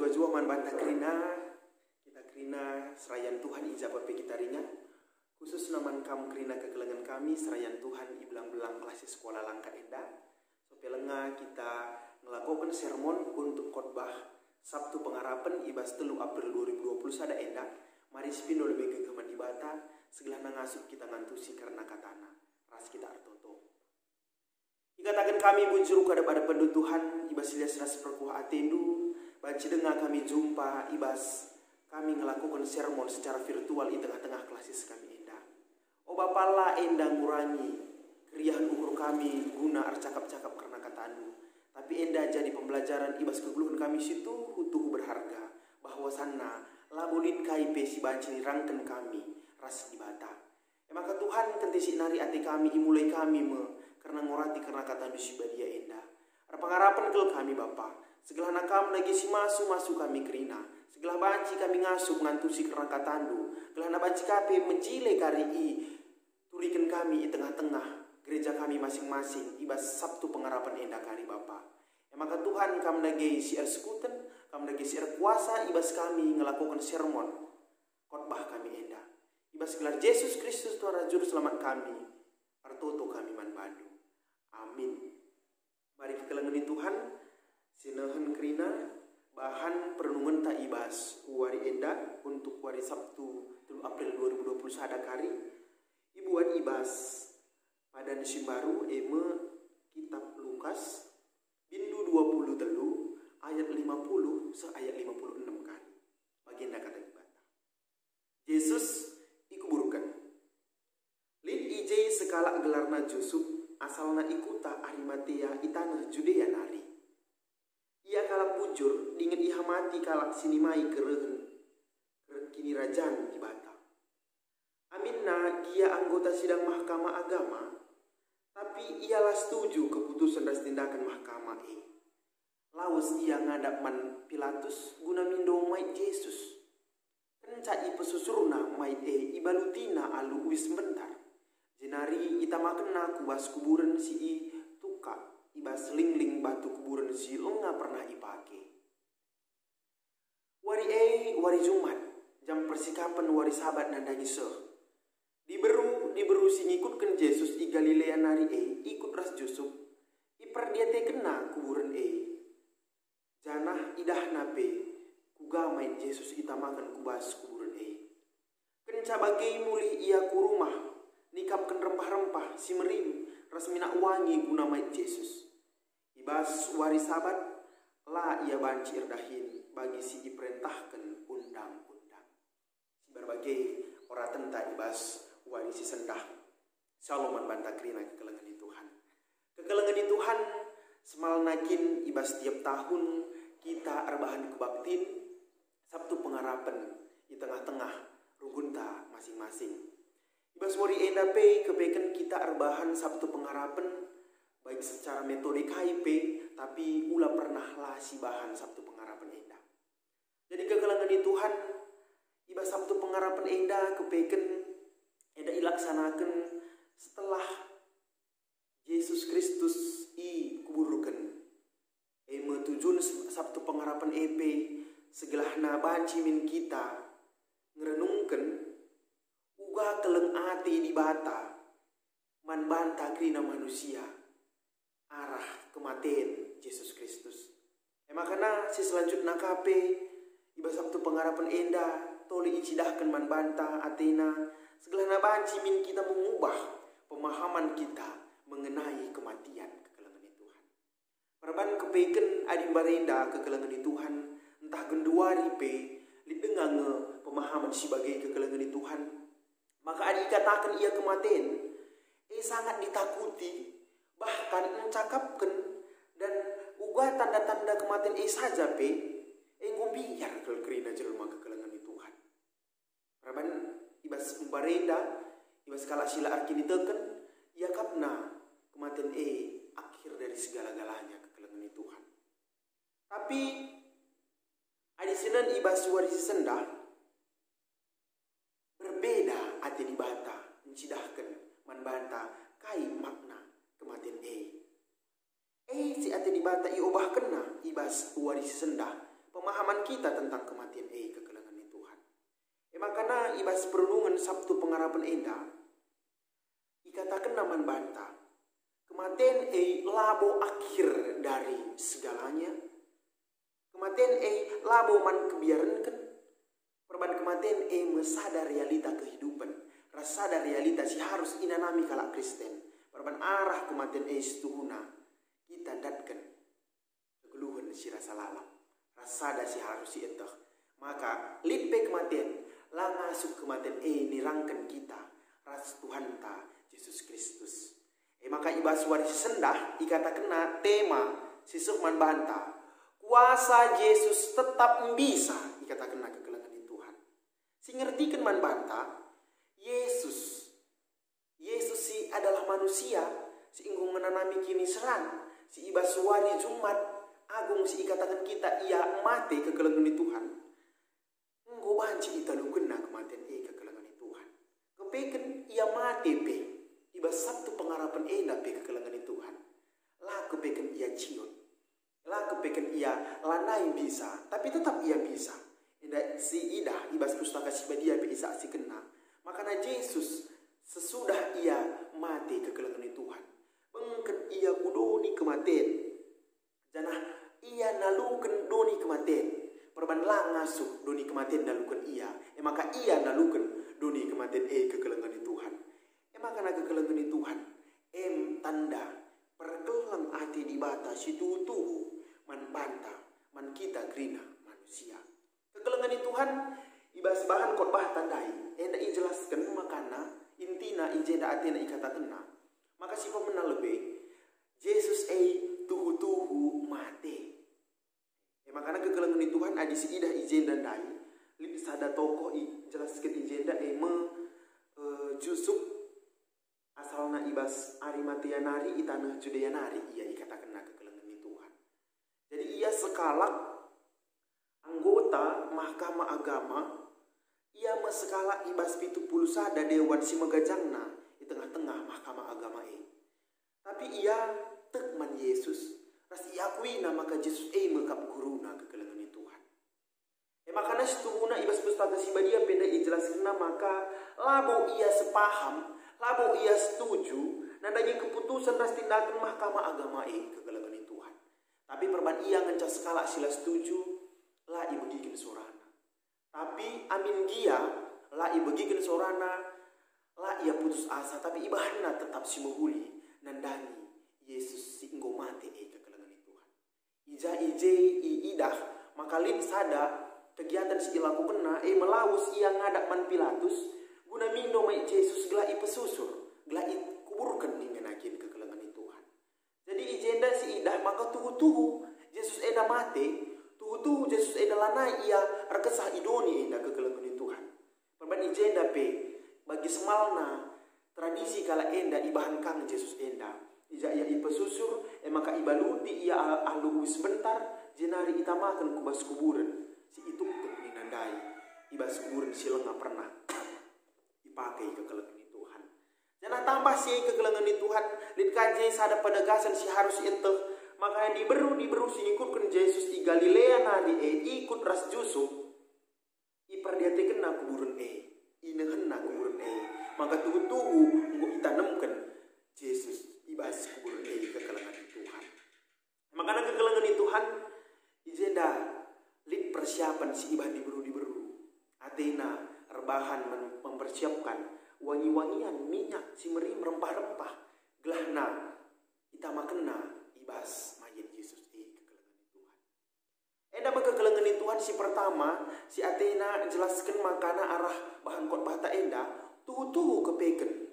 jua-jua man banta krina serayan Tuhan ijabah pe kita ringan. Khusus naman kam krina kekelengan kami serayan Tuhan ibelang-belang kelas sekolah langka enda. Sopelenga kita ngelakukan sermon untuk khotbah Sabtu Pengharapan ibas 3 April 2020 sada enda. Mari spindo lebih kegeman ibata segala ngasup kita ngantusi karena katana ras kita artoto. Ikatakan kami bunjuru pada pendutuhan ibas ilias ras perkuah atendu. Banci dengar kami jumpa ibas kami ngelakukan sermon secara virtual di tengah-tengah klasis kami enda. O Bapala enda ngurangi keriahan ukur kami guna arcakap-cakap karena katanu. Tapi enda jadi pembelajaran ibas keguluhan kami situ hutuh berharga. Bahwa sana labulin kai pesi banci rangken kami ras dibata. Maka Tuhan kentisi nari ati kami imulai kami karena ngorati karena katanu si badia enda. Ada pengharapan kel kami Bapa. Segala nakam lagi si masu kami kerina. Segala banci kami ngasup ngantusi karena katandu. Segala banci kape mencile kari turikan kami di tengah-tengah gereja kami masing-masing ibas Sabtu Pengharapan enda kari Bapa. Maka Tuhan kami lagi siar sekuten, kami lagi siar kuasa ibas kami ngelakukan sermon khotbah kami enda. Ibas gelar Yesus Kristus Tuhan Juru Selamat kami. Artoto kami manbadu. Amin. Mari kita lengan Tuhan. Sinahan kerina bahan perenungan tak ibas wari enda untuk wari Sabtu 3 April 2020 sada kari. Ibu wari ibas pada musim baru kitab Lukas bindu 23 ayat 50 ayat 56 kali. Baginda kata ibata. Yesus ikuburukan. Lid ije sekala gelarna Yusuf asalna ikuta Arimatea itanah Judea nari. Ia kalak bujur dingin iha mati kalak sinimai kerehen kini rajaan ibata. Aminna dia anggota sidang mahkamah agama, tapi ialah setuju keputusan dan tindakan mahkamah Lawas ia ngadap man Pilatus guna mindo mait Yesus. Kencai pesusurna mait ibalutina alu wis sebentar. Jenari ita makena kubas kuburan si tuka ibas lingling batu kuburan si lenga pernah ipake. Wari Jumat jam persikapan wari sabat nandani seh. Diberu si ngikutkan Yesus i Galilea nari ikut ras Yusuf. Ipar dia te kena kuburan Janah idah nape kugamait Yesus ita makan kubas kuburan Kenca bagai muli ia ku rumah nikapkan rempah-rempah si merim ras minak wangi guna mait Yesus. Ibas wari sabat la ia banci irdahin bagi si diperintahkan undang-undang. Si berbagai orang tenta ibas wari si sendah. Saloman bantah krina kekelengan di Tuhan. Kekelengan di Tuhan semal nakin ibas tiap tahun kita arbahan kebaktin Sabtu Pengharapan di tengah-tengah rugunta masing-masing. Ibas wari endape kepeken kita arbahan Sabtu Pengharapan baik secara metode KIP tapi ula pernah lah si bahan Sabtu Pengharapan enda. Jadi kekelengan di Tuhan ibas Sabtu Pengharapan enda kepeken enda ilaksanakan setelah Yesus Kristus kuburukan. Metujun Sabtu Pengharapan segelahna banci min kita ngerenungkan uga keleng ati di bata man banta krina manusia arah kematian Yesus Kristus. Makanya si selanjutnya kape ibas Sabtu Pengharapan enda toli icidahkan man banta Athena segala banci min kita mengubah pemahaman kita mengenai kematian kekelengan Tuhan. Perban kepeken adim barenda kekelengan Tuhan entah genduari lidengang pemahaman sebagai kekelengan Tuhan. Maka adik katakan ia kematian sangat ditakuti bahkan mencakapkan dan uga tanda-tanda kematian saja ngumbiar kalau kerina jelma kekelengan Tuhan. Perban ibas umbarenda ibas kala sila arkini teken ia kapna kematian akhir dari segala-galanya kekelengan Tuhan. Tapi adi sinan ibas warisi sendah berbeda ati di bata mencidahkan manbanta kai makna kematian si ati di bata iobah kena ibas warisi sendah pemahaman kita tentang kematian kekelangan Tuhan. Makana ibas perundungan Sabtu Pengharapan enda, ikatakan naman banta, kematian labo akhir dari segalanya. Kematian labo man kebiarankan. Perban kematian mesada realita kehidupan. Rasada realita si harus inanami kalak Kristen. Perban arah kematian setuhuna. Kita datkan kegeluhan si rasa lalam. Rasada si harus si entah. Maka litbe kematian. Langasuk kematian nirangkan kita. Ras Tuhan ta Yesus Kristus. Maka ibas waris sendah ikatakan tema sisuk man banta. Kuasa Yesus tetap bisa ikatakan kekelangan Tuhan. Si ngertikan man banta, Yesus si adalah manusia, si inggung menanami kini serang, si ibas wari Jumat agung si ikatakan kita ia mati kekelangan Tuhan. Enggo banci ita lukena kematian kekelangan Tuhan. Kepeken ia mati ibas Sabtu Pengharapan kekelangan Tuhan. Lah kepeken ia cion. Lah kepeken ia lanai bisa, tapi tetap ia bisa. Si idah ibas pustaka si badia bisa si kena. Makanya Yesus sesudah ia mati kekelangan Tuhan. Bengken ia kudoni kematian. Janah ia naluken doni kematian. Perban langasuk doni kematian naluken ia. Maka ia naluken doni kematian kekelangan Tuhan. Makanya kekelangan Tuhan tanda perkelang ati di bata si tuhu man banta man kita grina manusia. Kekelangan Tuhan ibas bahan khotbah tandai enda ijelaskan makana intina ijenda atina ikatatena. Maka si pemenang lebih Yesus tuhu mate. Makana kekelangan Tuhan adi si idah ijenda dai lip sada tokoh jelaskan ijenda jusuk asalna ibas Arimatea nari itanah Judea nari ia ikatakan kekelangan Tuhan. Jadi ia sekalak anggota mahkamah agama, ia mesekala ibas 70 sada dewan si megajangna di tengah-tengah mahkamah agama Tapi ia tekman Yesus, ras iakui nama ka Yesus mekap guruna kekelangan Tuhan. Makana situhuna ibas pustaka si badia penda ijelaskeun maka labo ia sepaham, labo ia setuju, nadanya keputusan ras tindakan mahkamah agama kekelangan Tuhan. Tapi perban ia ngencas skala sila setuju, lah ibegikin sorana. Tapi amin dia lah ibegikin sorana, lah ia putus asa. Tapi ibahna tetap si muhuli nandani Yesus si enggo mati kekelangan Tuhan. Ija idah makalin sada kegiatan si ilaku kena melawus ia ngadak man Pilatus guna mindo mai Yesus gelai pesusur gelai kuburkan ningenakin kekelangan Tuhan. Jadi ijenda si idah maka tuhu Yesus mati tuhu Yesus lanai ia rekesah idoni kekelangan Tuhan. Perban ijenda bagi semalna tradisi kala ibahan kang Yesus ija ia ipesusur maka ibaluti ia aluhu sebentar jenari itamakan kubas kuburan si itu ninandai ibas kuburan si lenga pernah dipakai kekelangan Tuhan. Jangan tambah si kekelangan Tuhan lid kaje sada penegasan si harus itu makanya diberu si ikutkan Yesus i Galilea nadi ikut ras Yusuf ipardiatekeun na kuburan ineuheun na kuburan maka tuhu nggo itanemkeun Yesus ibas kuburan kekelangan Tuhan. Makanya kekelangan Tuhan ijenda lid persiapan si ibah diberu Athena rebahan mempersiapkan wangi-wangian minyak si meri rempah-rempah gelahna itamakena ibas mayit Yesus kekelangan Tuhan. Maka kekelangan Tuhan si pertama si Athena jelaskan makana arah bahan khotbah ta tuhu kepeken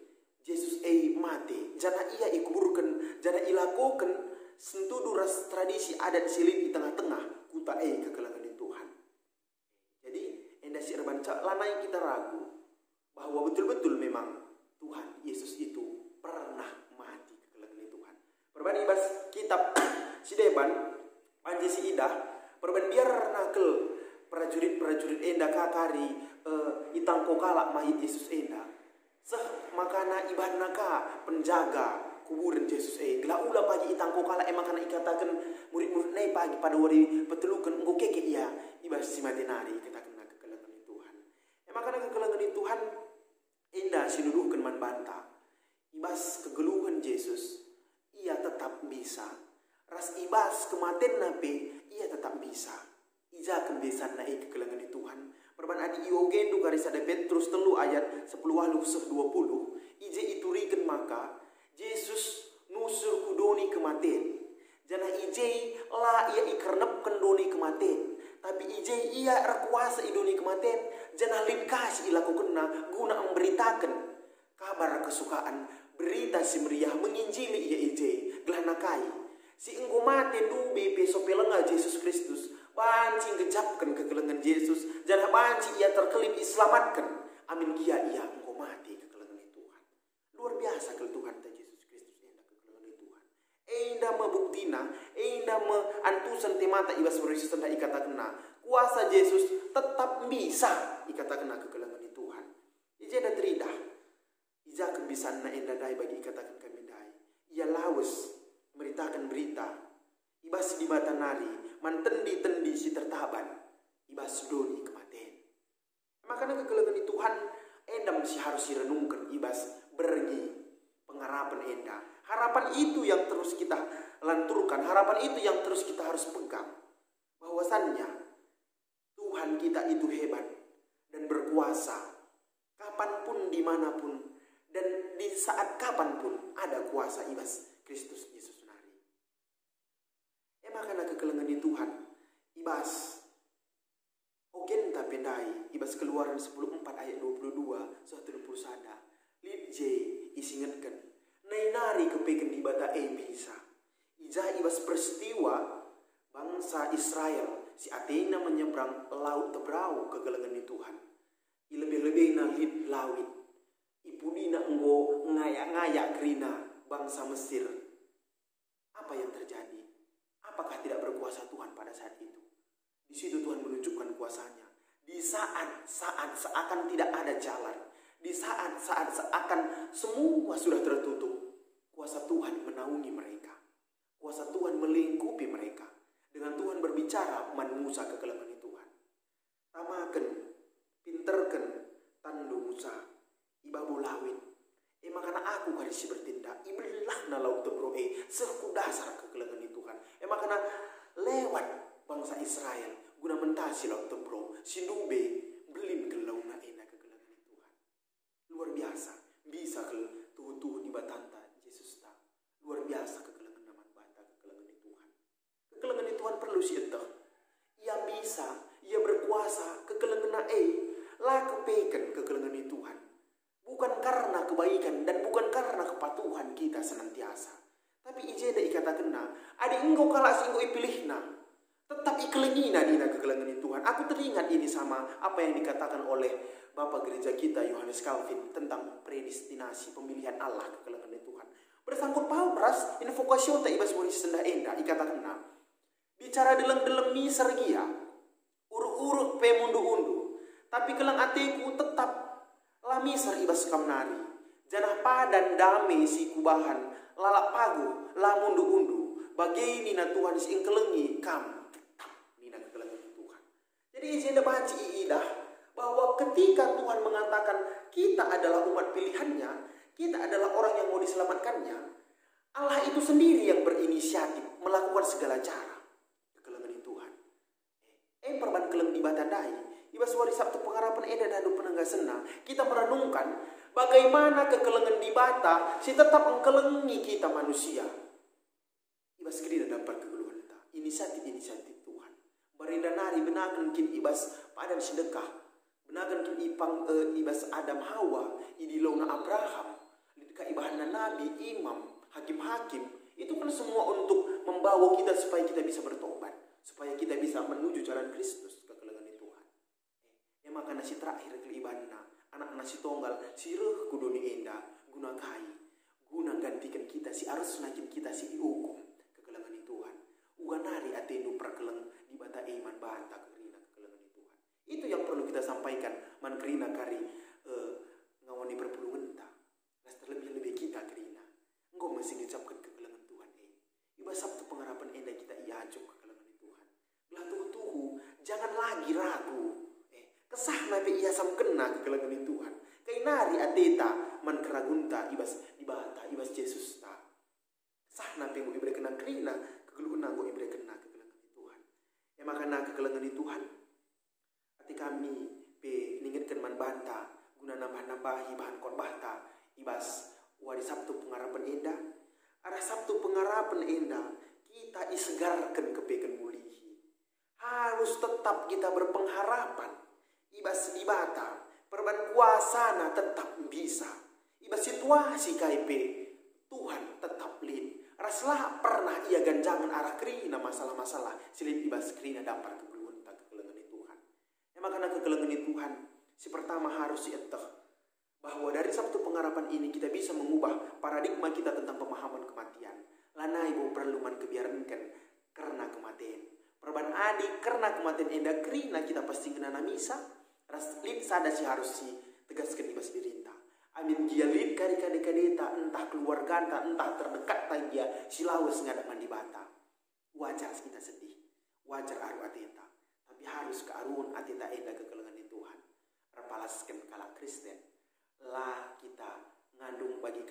Yesus mati jana ia ikuburkan jana ilakokan sentuh duras tradisi adat silin di tengah-tengah kuta kekelangan Tuhan. Jadi si rebanca lanai kita ragu bahwa betul-betul memang Tuhan Yesus itu pernah mati kekelangan Tuhan. Perban ibas kitab si deban panji si idah perban biar nakel prajurit kakari itangko kalak mahit Yesus seh makana ibah naka penjaga kuburan Yesus gela ula pagi itang ko kala emang kana ikatakan murid-murid nai pagi pada wari petelukan engko keke iya ibas si matenari ikatakan na kekelengan Tuhan emang kana kekelengan Tuhan indah sinuduhkan man banta ibas kegeluhan Yesus ia tetap bisa ras ibas kematian nape ia tetap bisa ija kebiasaan na kekelengan Tuhan perban adi iogendu garis ada Petrus 3 ayat 10 20 ije iturikan maka Yesus nusur kudoni kematian jana ije la ia ikernepkan doni kematian tapi ije ia rekuasa idoni kematian jana linkasi ilakukan guna memberitakan kabar kesukaan berita si meriah menginjili ia ije gelanakai si engko mate dube pesopelenga Yesus Kristus banci ngejapkan kekelengan Yesus jana banci ia terkelip iselamatkan amin kia ia engko mate kekelengan Tuhan luar biasa ke Tuhan ta Yesus Kristus enda kekelengan Tuhan enda mebuktina enda antusan temata ibas berisi tanda ikatakenna kuasa Yesus tetap bisa ikatakenna kekelengan Tuhan ija da tridah ija kebisaan na enda dai bagi ikatakan kami dai ia lawes meritakan berita ibas di mata nari mantendi-tendi si tertaban ibas doni kematian makanya kekelengan Tuhan endam si harus direnungkan ibas bergi pengharapan enda harapan itu yang terus kita lanturkan harapan itu yang terus kita harus pegang bahwasannya Tuhan kita itu hebat dan berkuasa kapanpun dimanapun dan di saat kapanpun ada kuasa ibas Kristus Yesus nari makanya kekelengan di Tuhan ibas ogen tapendai ibas Keluaran 10:4 ayat 22 121 lid J isingatkan nari kepeken di bata bisa ija ibas peristiwa bangsa Israel si Athena menyeberang laut Tebrau kekelengan di Tuhan lebih-lebih na lid lawit ipudina enggo ngayak-ngayak kerina bangsa Mesir apa yang terjadi apakah tidak berkuasa Tuhan pada saat itu di situ Tuhan menunjukkan kuasanya di saat-saat seakan tidak ada jalan di saat-saat seakan semua sudah tertutup kuasa Tuhan menaungi mereka kuasa Tuhan melingkupi mereka dengan Tuhan berbicara man Musa kekelengan Tuhan tamakan pinterkan tandu Musa ibabu lawin makana aku karisi bertindak ibelah na laut Tebrau seku dasar kekelengan Tuhan makana lewat bangsa Israel guna mentasi laut Tebrau sindube belin ke laut na ena kekelengan Tuhan luar biasa bisa ke tuh di batanta Yesus ta luar biasa kekelengan naman bata kekelengan Tuhan kekelengan Tuhan perlu sietah ia bisa ia berkuasa kekelengan na lah kepeken kekelengan Tuhan bukan karena kebaikan dan bukan karena kepatuhan kita senantiasa. Tapi ijeda ikatakenna, adi engkau kala singgo ipilihna, tetap ikelengina dina kekelengan Tuhan. Aku teringat ini sama apa yang dikatakan oleh Bapak Gereja kita Yohanes Calvin tentang predestinasi pemilihan Allah kekelengan Tuhan. Bersangkut paupras invokasio ta ibas murid senda enda ikatakenna. Bicara deleng-deleng mi sergia, uruk-uruk pe mundu-undu, tapi kelang ateku tetap lamisar ibas kamnari janah padan dame si kubahan lalak pagu lamundu undu bagini na Tuhan si ingkelengi kam tetap nina kekelengan Tuhan jadi izin baci iidah bahwa ketika Tuhan mengatakan kita adalah umat pilihannya kita adalah orang yang mau diselamatkannya Allah itu sendiri yang berinisiatif melakukan segala cara kekelengan Tuhan perban keleng di batandai ibas wari Sabtu pengharapan eda dadu penenggasena kita merenungkan bagaimana kekelengan di bata si tetap mengkelengi kita manusia ibas kira dapat kegeluhan ta inisiatif Tuhan barinda nari benakan kin ibas padan sedekah benakan kin ipang ibas Adam Hawa idilona Abraham ka ibahana nabi imam hakim-hakim itu kan semua untuk membawa kita supaya kita bisa bertobat supaya kita bisa menuju jalan Kristus kekelengan Tuhan maka nasi terakhir ke ibadna anak nasi tonggal sireh kuduni enda guna kai guna gantikan kita si arus nakin kita si dihukum kekelengan Tuhan uganari atendu perkeleng di bata iman bata kerina kekelengan Tuhan itu yang perlu kita sampaikan man kerina kari ngawani perpulungan ta nas terlebih-lebih kita kerina engkau sing dicapkan kekelengan Tuhan iba Sabtu pengharapan enda kita iajok kekelengan Tuhan. Belah tuhu jangan lagi ragu. Kesah nabi ia sam kena kekelengan Tuhan. Kainari ateta man keragunta ibas dibata ibas Yesus ta. Kesah nabi ngo ibre kena krina kekeluhuna ngo ibre kena kekelengan Tuhan. Makana kekelengan Tuhan ati kami pe ningetkeun man banta guna nambah-nambahi bahan khotbah ta ibas wari Sabtu pengharapan enda. Ada Sabtu pengharapan enda kita isegarkan kepeken mulihi. Harus tetap kita berpengharapan. Ibas dibata perban kuasana tetap bisa. Ibas situasi KIP Tuhan tetap lin. Raslah pernah ia ganjangan arah kerina masalah-masalah silin ibas kerina dapat kebeluan tak kekelengan Tuhan. Makanya kekelengan Tuhan si pertama harus dieteh bahwa dari Sabtu pengharapan ini kita bisa mengubah paradigma kita tentang pemahaman kematian. Lanai bo perlu man kebiarankan karena kematian. Perban adik karena kematian enda kerina kita pasti kena namisa. Raslin sada si harus si tegaskan ibas dirinta. Amin gialin kari kadeta entah keluarga entah terdekat tanya silawes ngadak mandi bata. Wajar kita sedih. Wajar aru ateta. Tapi harus ke arun ateta enda kekelengan Tuhan. Repalaskan kala Kristen. Lah kita ngandung bagi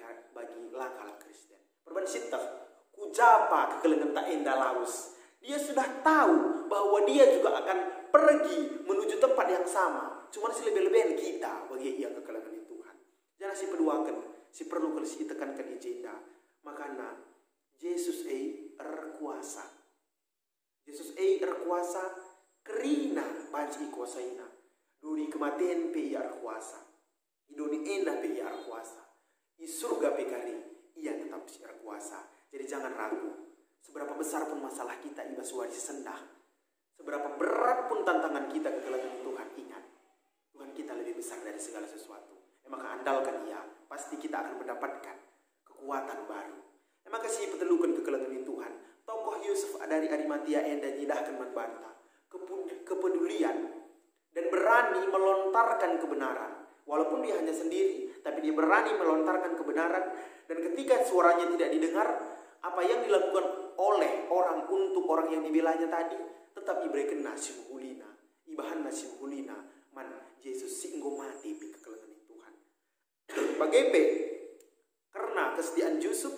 lah kala Kristen. Perban sitah kujapa kekelengan tak enda laus. Dia sudah tahu bahwa dia juga akan pergi menuju tempat yang sama. Cuma si lebih-lebihan kita bagi ia kekelengan Tuhan. Jangan si peduakan, si perlu kalau si tekankan ijenda. Makanya Yesus erkuasa. Yesus erkuasa kerina banci kuasaina. Duri kematian pe ia erkuasa. Idoni ena pe ia erkuasa. Di surga pe kari ia tetap si erkuasa. Jadi jangan ragu. Seberapa besar pun masalah kita ibas wari sendah. Seberapa berat pun tantangan kita kekelengan Tuhan, ingat. Tuhan kita lebih besar dari segala sesuatu. Maka andalkan ia, pasti kita akan mendapatkan kekuatan baru. Maka si petelukan kekelengan Tuhan. Tokoh Yusuf dari Arimatia enda nyidahkan membantah kepedulian dan berani melontarkan kebenaran. Walaupun dia hanya sendiri, tapi dia berani melontarkan kebenaran. Dan ketika suaranya tidak didengar, apa yang dilakukan oleh orang untuk orang yang dibelanya tadi tetap diberikan nasi muhulina, ibahan nasi muhulina, man Yesus singgo mati pi kekelengan Tuhan. Bagepe karena kesetiaan Yusuf,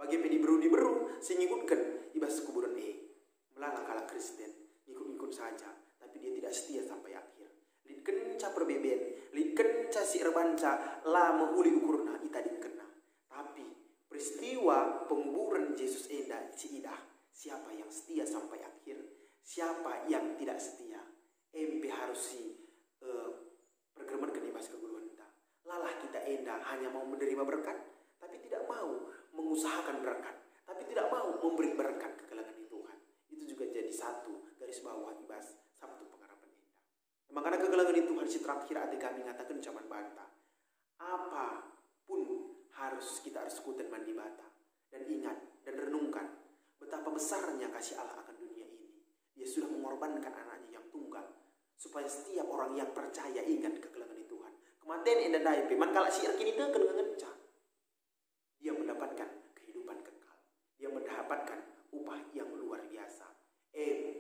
bagepe diberu singikutkan ibas kuburan melala kala Kristen, ikut saja, tapi dia tidak setia sampai akhir. Lid kenca perbeben, lid kenca si erbanca la menghuli ukurna ita dikena. Tapi peristiwa penguburan Yesus enda ciidah. Siapa yang setia sampai akhir? Siapa yang tidak setia? MP harus si pergereman kenibas keguruan kita. Lalah kita enda hanya mau menerima berkat, tapi tidak mau mengusahakan berkat, tapi tidak mau memberi berkat kekelengan Tuhan. Itu juga jadi satu garis bawah ibas Sabtu pengharapan enda. Makanya kekelengan Tuhan si terakhir ada kami ngatakan zaman bantah. Apapun harus kita sekutan mandi bata. Dan ingat dan renungkan betapa besarnya kasih Allah akan dunia ini. Dia sudah mengorbankan anaknya yang tunggal supaya setiap orang yang percaya ingat kekelengan Tuhan. Kematian enda daipe man kala si kini teu ngenca. Dia mendapatkan kehidupan kekal. Dia mendapatkan upah yang luar biasa.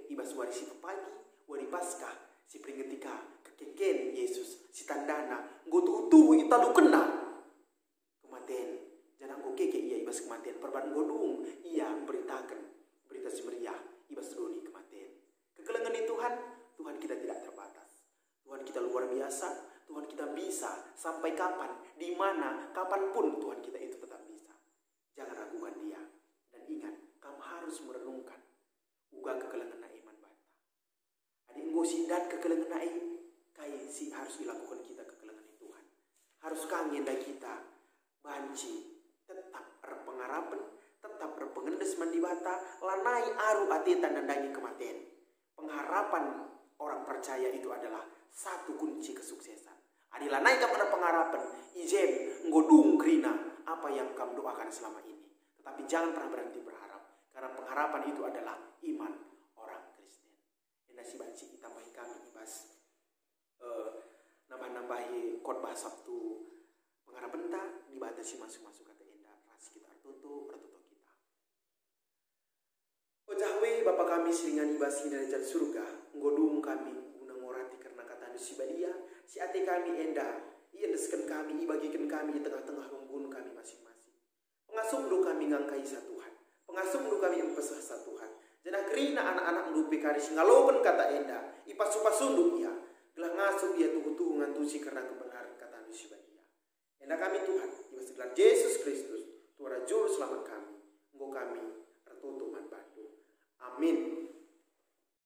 Ibas wari si pagi, wari Paskah, si peringetika kekeken Yesus si tandana ngotu-utu italu kena. Kematian jangan go keke iya ibas kematian perban godung iya beritakan berita si meriah ibas doni kematian. Kekelengan Tuhan, Tuhan kita tidak terbatas. Tuhan kita luar biasa, Tuhan kita bisa sampai kapan, di mana, kapanpun Tuhan kita itu tetap bisa. Jangan ragukan dia. Dan ingat, kamu harus merenungkan uga kekelengan iman bata. Adik enggo sindat kekelengan kai si harus dilakukan kita kekelengan Tuhan. Harus kangen dah kita banci tetap berpengharapan, tetap berpengendes mandi bata, lanai aru ateta nandangi kematian. Pengharapan orang percaya itu adalah satu kunci kesuksesan. Adilah naik kepada pengharapan, ijen ngodung krina apa yang kamu doakan selama ini. Tetapi jangan pernah berhenti berharap, karena pengharapan itu adalah iman orang Kristen. Enda si banci tambahi kami ibas nambah-nambahi khotbah Sabtu pengharapan tak dibatasi masuk-masuk kata enda ras kita tutup Bapa kami selingan ibasi derajat surga, nggodung kami guna ngorati karena kata si badia, si ate kami enda, iendeskan kami, ibagikan kami di tengah-tengah membunuh kami masing-masing. Pengasuh do kami ngangkai sa Tuhan, pengasuh do kami empesah sa Tuhan. Jangan kerina anak-anak ndupe kari singalokan kata enda, ipasupasundu ia, gelah ngasuh ia tuhu-tuhu ngantusi karena kebenaran kata si badia. Enda kami Tuhan,